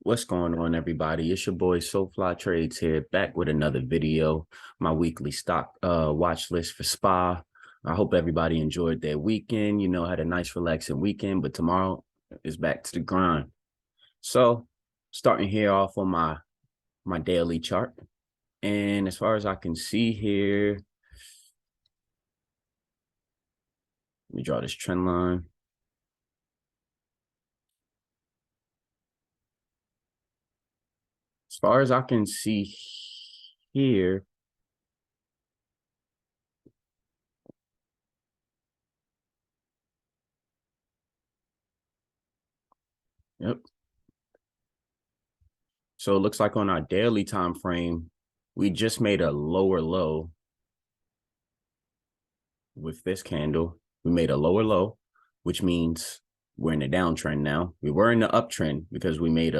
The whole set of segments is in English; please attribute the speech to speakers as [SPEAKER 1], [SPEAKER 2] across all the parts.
[SPEAKER 1] What's going on, everybody? It's your boy SoFly Trades here, back with another video. My weekly stock watch list for SPY. I hope everybody enjoyed their weekend. Had a nice relaxing weekend, but tomorrow is back to the grind. So, starting here off on my daily chart, and as far as I can see here, let me draw this trend line. As far as I can see here, yep. So it looks like on our daily time frame, we just made a lower low with this candle. We made a lower low, which means we're in a downtrend now. We were in the uptrend because we made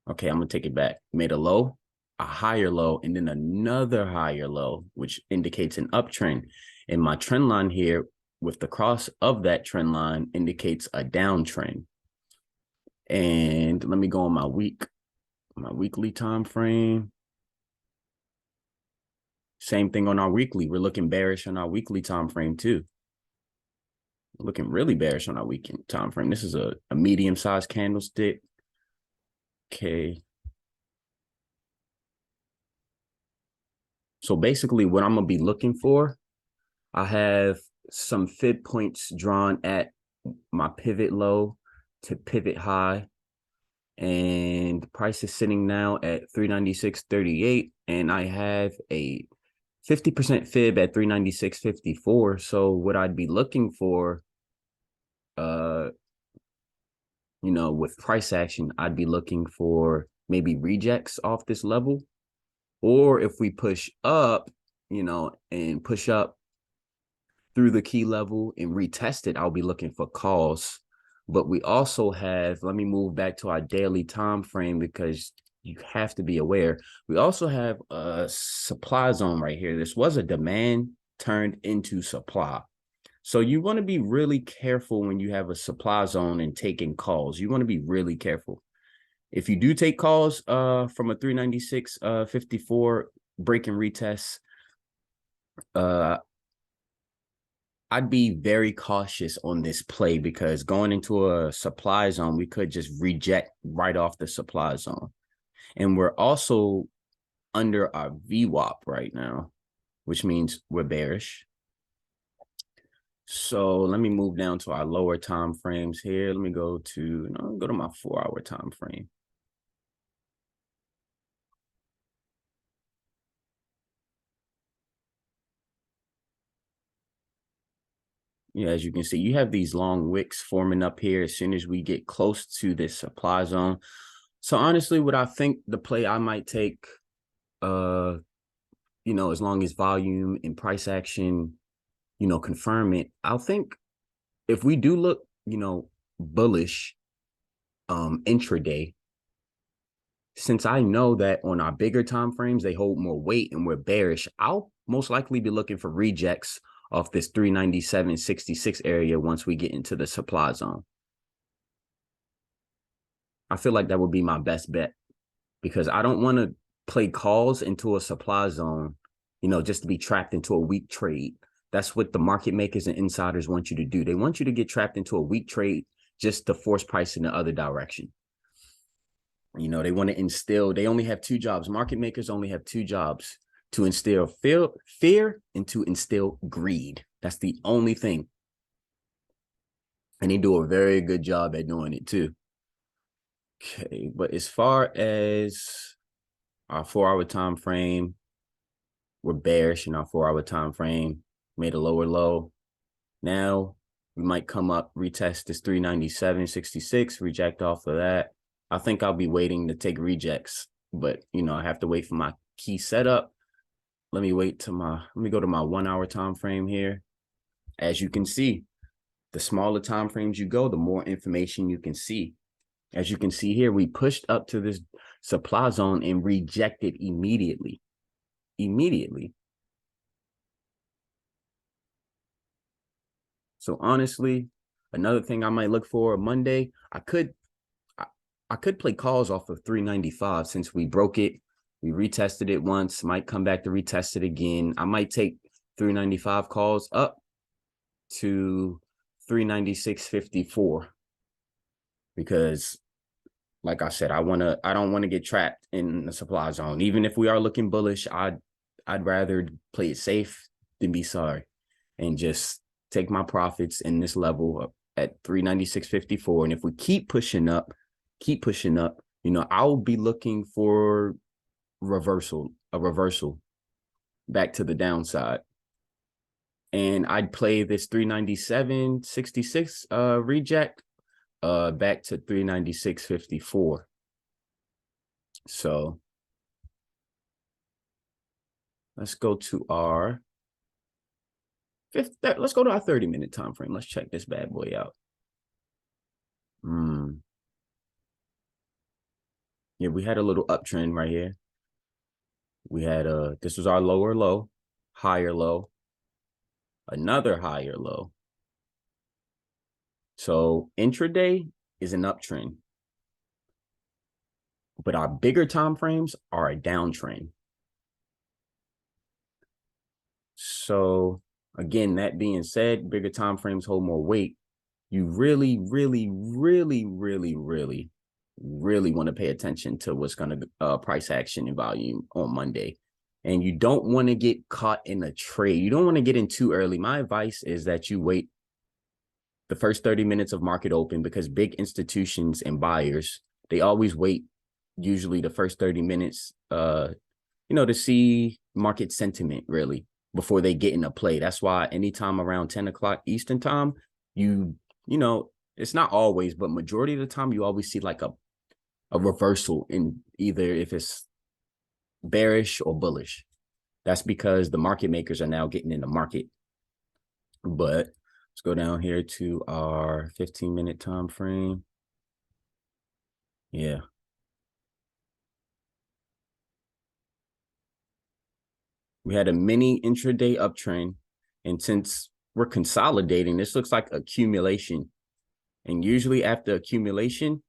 [SPEAKER 1] okay, I'm going to take it back. Made a low, a higher low, and then another higher low, which indicates an uptrend. And my trend line here with the cross of that trend line indicates a downtrend. And let me go on my weekly time frame. Same thing on our weekly. We're looking bearish on our weekly time frame too. Looking really bearish on our weekend time frame. This is a medium-sized candlestick. Okay. So basically what I'm going to be looking for, I have some fib points drawn at my pivot low to pivot high. And the price is sitting now at 396.38. And I have a 50% fib at 396.54. So what I'd be looking for, with price action, I'd be looking for maybe rejects off this level. Or if we push up, and push up through the key level and retest it, I'll be looking for calls. But we also have, let me move back to our daily time frame because you have to be aware. We also have a supply zone right here. This was a demand turned into supply. So you want to be really careful when you have a supply zone and taking calls. You want to be really careful. If you do take calls from a 396.54 break and retest, I'd be very cautious on this play because going into a supply zone, we could just reject right off the supply zone. And we're also under our VWAP right now, which means we're bearish. So let me move down to our lower time frames here. Let me go to my 4-hour time frame. Yeah, as you can see, you have these long wicks forming up here as soon as we get close to this supply zone. So honestly, what I think the play I might take, as long as volume and price action, confirm it, I'll think if we do look, bullish intraday, since I know that on our bigger time frames, they hold more weight and we're bearish, I'll most likely be looking for rejects off this 397.66 area once we get into the supply zone. I feel like that would be my best bet because I don't want to play calls into a supply zone, just to be trapped into a weak trade. That's what the market makers and insiders want you to do. They want you to get trapped into a weak trade just to force price in the other direction. They want to instill, they only have two jobs. Market makers only have two jobs: to instill fear and to instill greed. That's the only thing. And they do a very good job at doing it too. Okay, but as far as our 4-hour time frame, we're bearish in our 4-hour time frame, made a lower low. Now we might come up, retest this 397.66, reject off of that. I think I'll be waiting to take rejects, but I have to wait for my key setup. Let me go to my 1-hour time frame here. As you can see, the smaller time frames you go, the more information you can see. As you can see here, we pushed up to this supply zone and rejected immediately. So honestly, another thing I might look for Monday, I could play calls off of 395 since we broke it. We retested it once, might come back to retest it again. I might take 395 calls up to 396.54 because like I said, I don't want to get trapped in the supply zone. Even if we are looking bullish, I'd rather play it safe than be sorry and just take my profits in this level at 396.54. And if we keep pushing up, I'll be looking for a reversal back to the downside. And I'd play this 397.66 reject back to 396.54. So let's go to our let's go to our 30-minute time frame. Let's check this bad boy out. Yeah, we had a little uptrend right here. We had this was our lower low, higher low, another higher low. So intraday is an uptrend, but our bigger time frames are a downtrend. So again, that being said, bigger time frames hold more weight. You really, really, really, really, really, really want to pay attention to what's going to price action and volume on Monday. And you don't want to get caught in a trade. You don't want to get in too early. My advice is that you wait the first 30 minutes of market open, because big institutions and buyers, they always wait usually the first 30 minutes, to see market sentiment really before they get into play. That's why anytime around 10 o'clock Eastern time, it's not always, but majority of the time, you always see like a reversal in either if it's bearish or bullish. That's because the market makers are now getting in the market. But let's go down here to our 15-minute time frame. Yeah. We had a mini intraday uptrend. And since we're consolidating, this looks like accumulation. And usually after accumulation,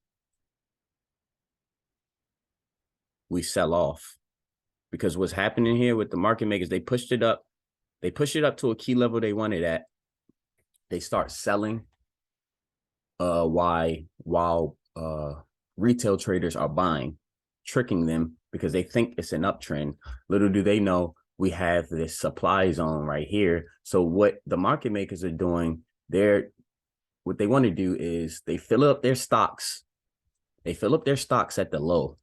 [SPEAKER 1] we sell off. Because what's happening here with the market makers, they pushed it up. They push it up to a key level they wanted at. They start selling while retail traders are buying, tricking them because they think it's an uptrend. Little do they know we have this supply zone right here. So what the market makers are doing, what they want to do is they fill up their stocks. They fill up their stocks at the low.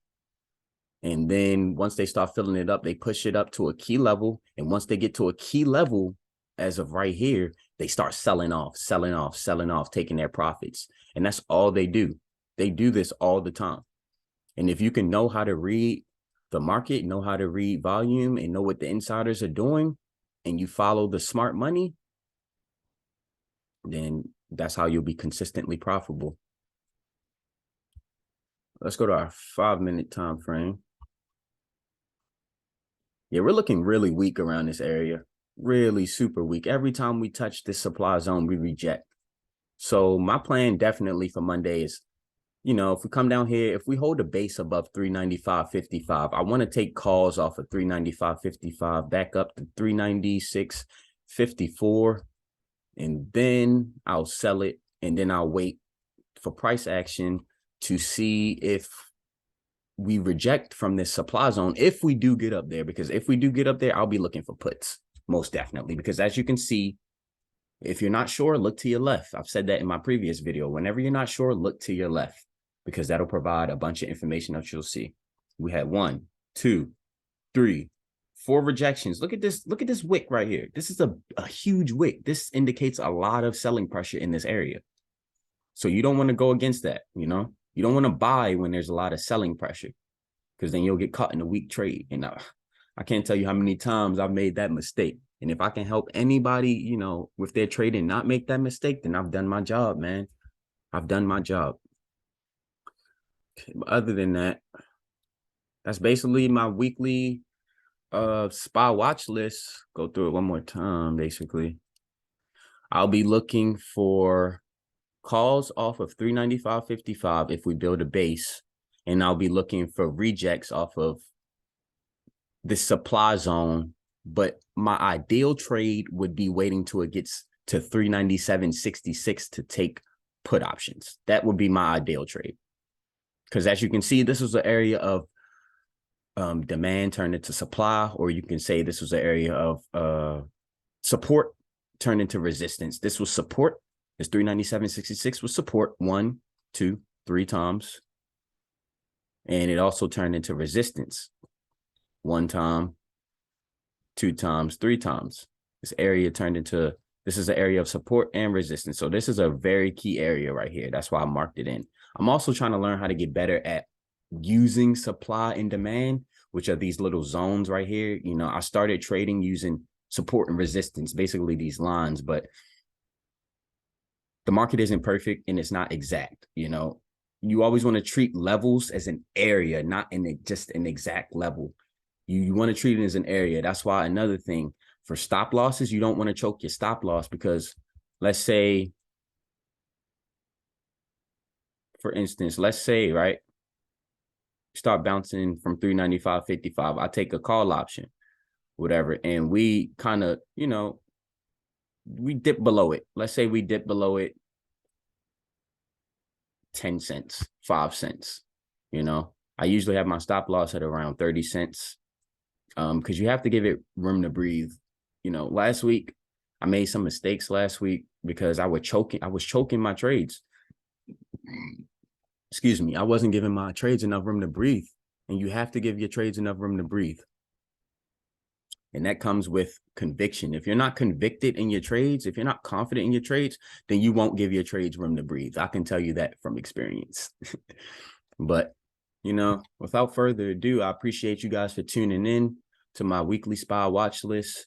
[SPEAKER 1] And then once they start filling it up, they push it up to a key level. And once they get to a key level, as of right here, they start selling off, taking their profits. And that's all they do. They do this all the time. And if you can know how to read the market, know how to read volume, and know what the insiders are doing, and you follow the smart money, then that's how you'll be consistently profitable. Let's go to our 5-minute time frame. Yeah, we're looking really weak around this area. Really super weak. Every time we touch this supply zone, we reject. So my plan definitely for Monday is, if we come down here, if we hold a base above 395.55, I want to take calls off of 395.55 back up to 396.54. And then I'll sell it. And then I'll wait for price action to see if we reject from this supply zone, if we do get up there. Because if we do get up there, I'll be looking for puts, most definitely. Because as you can see, if you're not sure, look to your left. I've said that in my previous video. Whenever you're not sure, look to your left, because that'll provide a bunch of information that you'll see. We had 1, 2, 3, 4 rejections. Look at this wick right here. This is a huge wick. This indicates a lot of selling pressure in this area. So you don't want to go against that, You don't want to buy when there's a lot of selling pressure, because then you'll get caught in a weak trade. And I can't tell you how many times I've made that mistake. And if I can help anybody, with their trading not make that mistake, then I've done my job, man. I've done my job. Okay, but other than that, that's basically my weekly SPY watch list. Go through it one more time, basically. I'll be looking for calls off of 395.55 if we build a base and I'll be looking for rejects off of the supply zone. But my ideal trade would be waiting till it gets to 397.66 to take put options. That would be my ideal trade. Because as you can see, this was an area of demand turned into supply, or you can say this was an area of support turned into resistance. This was support. This 397.66 was support 1, 2, 3 times. And it also turned into resistance 1 time, 2 times, 3 times. This area turned into, this is an area of support and resistance. So this is a very key area right here. That's why I marked it in. I'm also trying to learn how to get better at using supply and demand, which are these little zones right here. You know, I started trading using support and resistance, basically these lines, but the market isn't perfect and it's not exact. You know, you always want to treat levels as an area, not in just an exact level. You want to treat it as an area. That's why another thing for stop losses, you don't want to choke your stop loss, because let's say, for instance, let's say, right, start bouncing from 395.55. I take a call option, whatever, and we kind of, you know, we dip below it. Let's say we dip below it 10 cents, 5 cents. You know, I usually have my stop loss at around 30 cents. Because you have to give it room to breathe. You know, last week I made some mistakes last week because I was choking my trades. Excuse me. I wasn't giving my trades enough room to breathe. And you have to give your trades enough room to breathe. And that comes with conviction. If you're not convicted in your trades, if you're not confident in your trades, then you won't give your trades room to breathe. I can tell you that from experience. But, you know, without further ado, I appreciate you guys for tuning in to my weekly SPY watch list.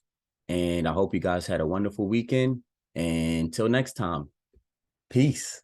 [SPEAKER 1] And I hope you guys had a wonderful weekend. And until next time, peace.